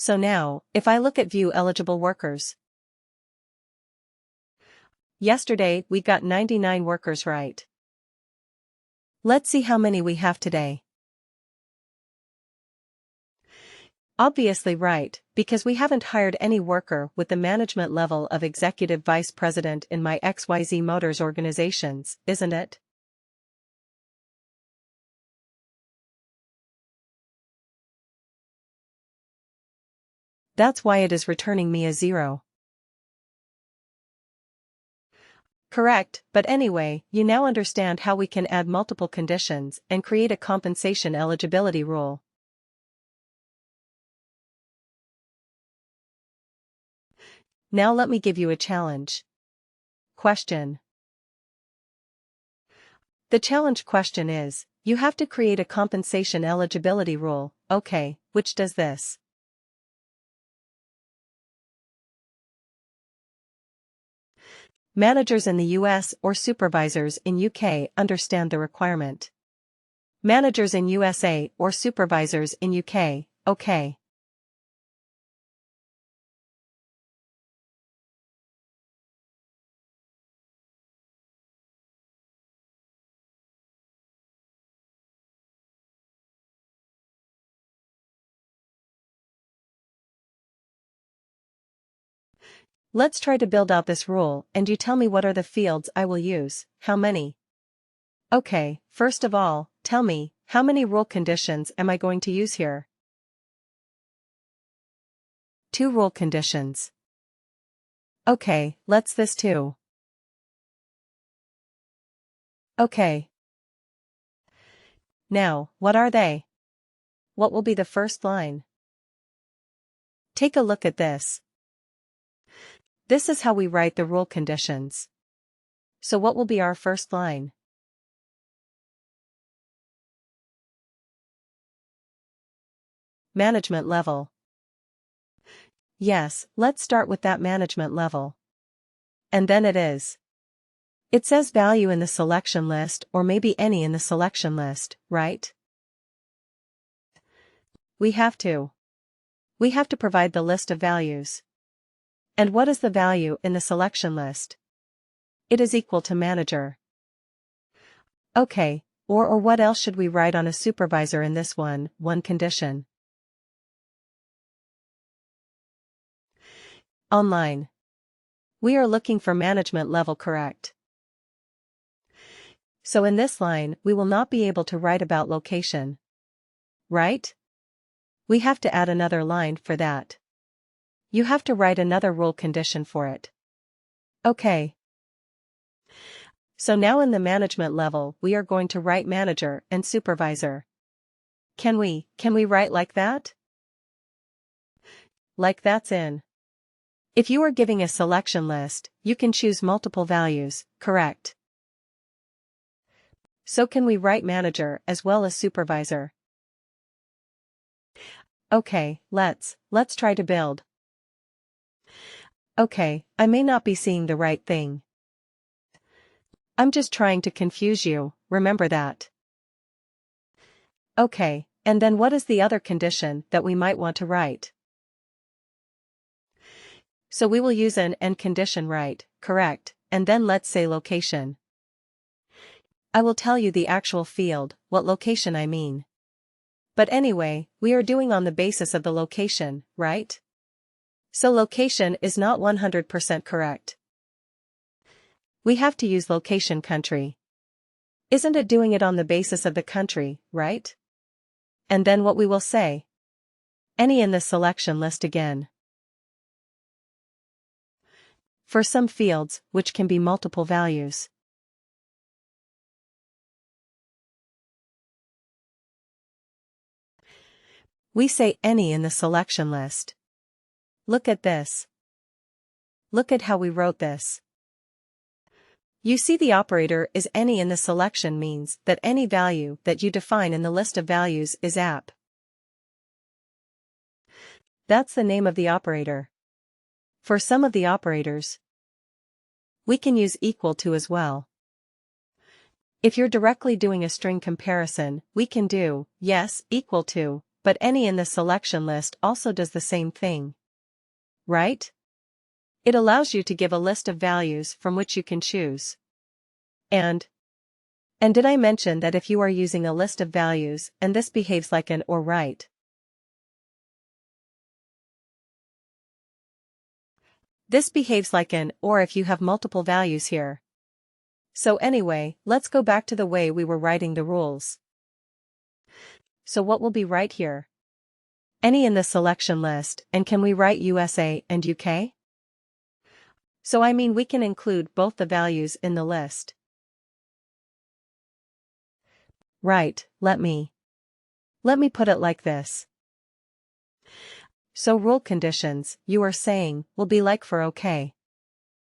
So now, if I look at view eligible workers. Yesterday, we got 99 workers right. Let's see how many we have today. Obviously right, because we haven't hired any worker with the management level of executive vice president in my XYZ Motors organizations, isn't it? That's why it is returning me a 0. Correct, but anyway, you now understand how we can add multiple conditions and create a compensation eligibility rule. Now let me give you a challenge. Question. The challenge question is, you have to create a compensation eligibility rule, okay, which does this. Managers in the US or supervisors in UK understand the requirement. Managers in USA or supervisors in UK, okay. Let's try to build out this rule, and you tell me what are the fields I will use, how many. Okay, first of all, tell me, how many rule conditions am I going to use here? 2 rule conditions. Okay, let's this too. Okay. Now, what are they? What will be the first line? Take a look at this. This is how we write the rule conditions. So what will be our first line? Management level. Yes, let's start with that management level. And then it is. It says value in the selection list or maybe any in the selection list, right? We have to. We have to provide the list of values. And what is the value in the selection list? It is equal to manager. Okay, or what else should we write on a supervisor in this one condition? Online. We are looking for management level, correct? So in this line, we will not be able to write about location. Right? We have to add another line for that. You have to write another rule condition for it. Okay. So now in the management level, we are going to write manager and supervisor. Can we write like that? Like that's in. If you are giving a selection list, you can choose multiple values, correct? So can we write manager as well as supervisor? Okay, let's try to build. Okay, I may not be seeing the right thing. I'm just trying to confuse you, remember that. Okay, and then what is the other condition that we might want to write? So we will use an and condition, right, correct, and then let's say location. I will tell you the actual field, what location I mean. But anyway, we are doing on the basis of the location, right? So location is not 100% correct. We have to use location country. Isn't it doing it on the basis of the country, right? And then what we will say? Any in the selection list again. For some fields, which can be multiple values. We say any in the selection list. Look at this. Look at how we wrote this. You see the operator is any in the selection means that any value that you define in the list of values is app. That's the name of the operator. For some of the operators, we can use equal to as well. If you're directly doing a string comparison, we can do, yes, equal to, but any in the selection list also does the same thing. Right? It allows you to give a list of values from which you can choose. And did I mention that if you are using a list of values and this behaves like an or right? This behaves like an or if you have multiple values here. So anyway, let's go back to the way we were writing the rules. So what will be right here? Any in the selection list, and can we write USA and UK? So I mean we can include both the values in the list. Right, let me put it like this. So rule conditions, you are saying, will be like for OK.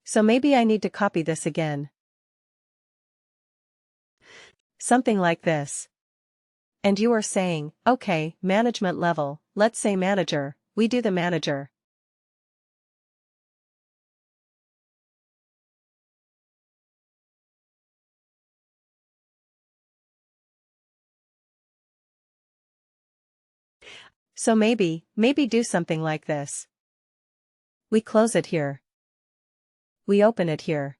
So maybe I need to copy this again. Something like this. And you are saying, okay, management level, let's say manager, we do the manager. So maybe do something like this. We close it here. We open it here.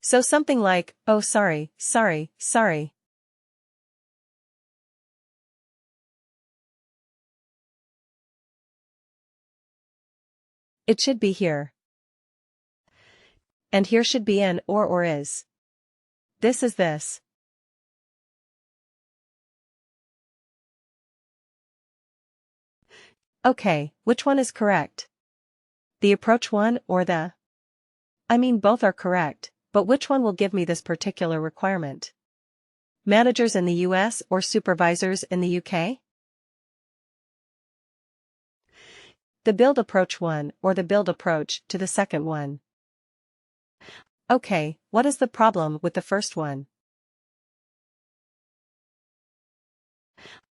So something like, oh sorry. It should be here. And here should be an or is. This is this. Okay, which one is correct? The approach one or the? I mean both are correct, but which one will give me this particular requirement? Managers in the US or supervisors in the UK? The build approach one or the build approach to the second one. Okay, what is the problem with the first one?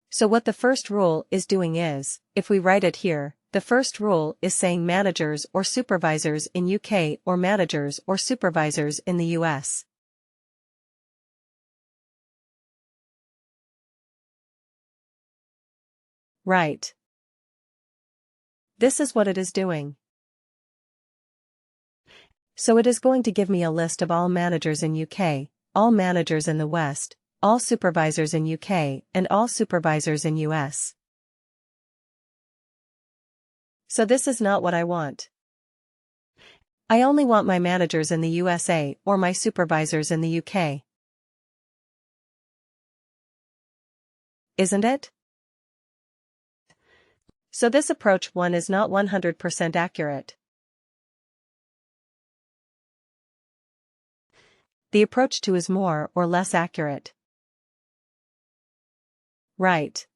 So what the first rule is doing is, if we write it here, the first rule is saying managers or supervisors in UK or managers or supervisors in the US. Right. This is what it is doing. So it is going to give me a list of all managers in UK, all managers in the West, all supervisors in UK, and all supervisors in US. So this is not what I want. I only want my managers in the USA or my supervisors in the UK. Isn't it? So this approach 1 is not 100% accurate. The approach 2 is more or less accurate. Right.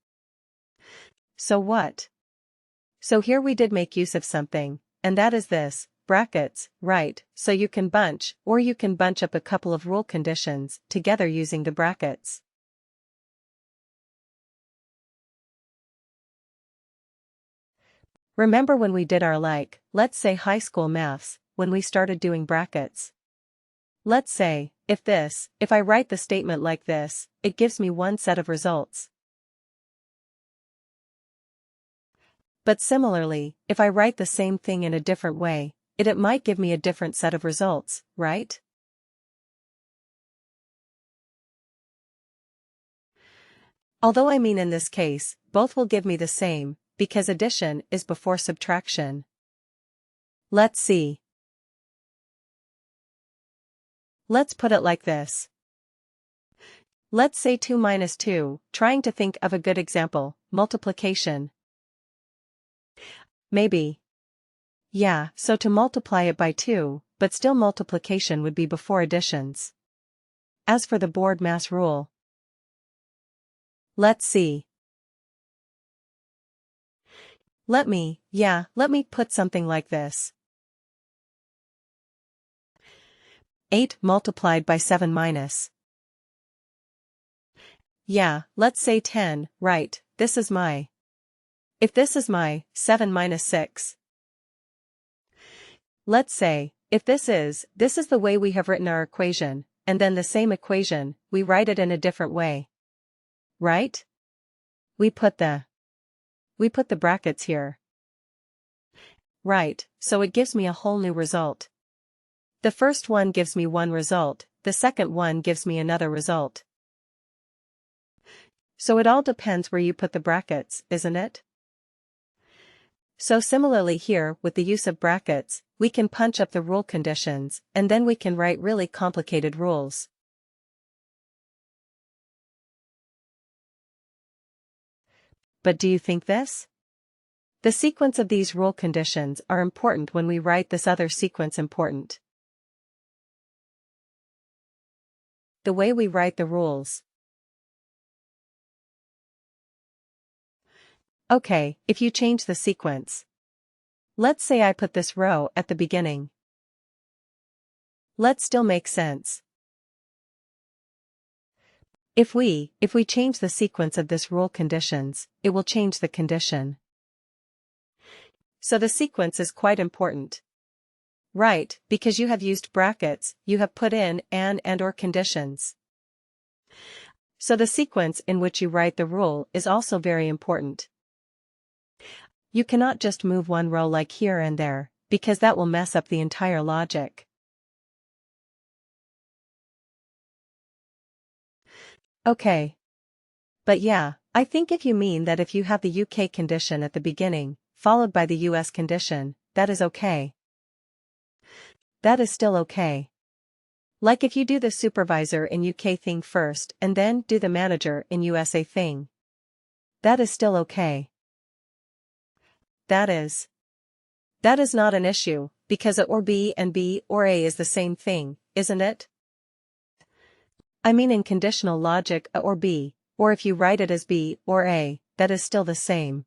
So what? So here we did make use of something, and that is this, brackets, right, so you can bunch up a couple of rule conditions together using the brackets. Remember when we did our let's say high school maths, when we started doing brackets? Let's say, if I write the statement like this, it gives me one set of results. But similarly, if I write the same thing in a different way, it might give me a different set of results, right? Although I mean in this case, both will give me the same, because addition is before subtraction. Let's see. Let's put it like this. Let's say 2 minus 2, trying to think of a good example, multiplication. Maybe. Yeah, so to multiply it by 2, but still multiplication would be before additions. As for the board mass rule. Let's see. Let me put something like this. 8 multiplied by 7 minus. Yeah, let's say 10, right, this is my. If this is my 7 minus 6. Let's say, if this is the way we have written our equation, and then the same equation, we write it in a different way. right? We put the brackets here. Right, so it gives me a whole new result. The first one gives me one result, the second one gives me another result. So it all depends where you put the brackets, isn't it? So similarly here, with the use of brackets, we can punch up the rule conditions, and then we can write really complicated rules. But do you think this? The sequence of these rule conditions are important when we write this other sequence important. The way we write the rules. Okay, if you change the sequence. Let's say I put this row at the beginning. Let's still make sense. If we change the sequence of this rule conditions, it will change the condition. So the sequence is quite important. Right, because you have used brackets, you have put in and or conditions. So the sequence in which you write the rule is also very important. You cannot just move one row like here and there, because that will mess up the entire logic. Okay. But yeah, I think if you mean that if you have the UK condition at the beginning, followed by the US condition, that is okay. That is still okay. Like if you do the supervisor in UK thing first and then do the manager in USA thing. That is still okay. That is not an issue, because A or B and B or A is the same thing, isn't it? I mean in conditional logic A or B, or if you write it as B or A, that is still the same.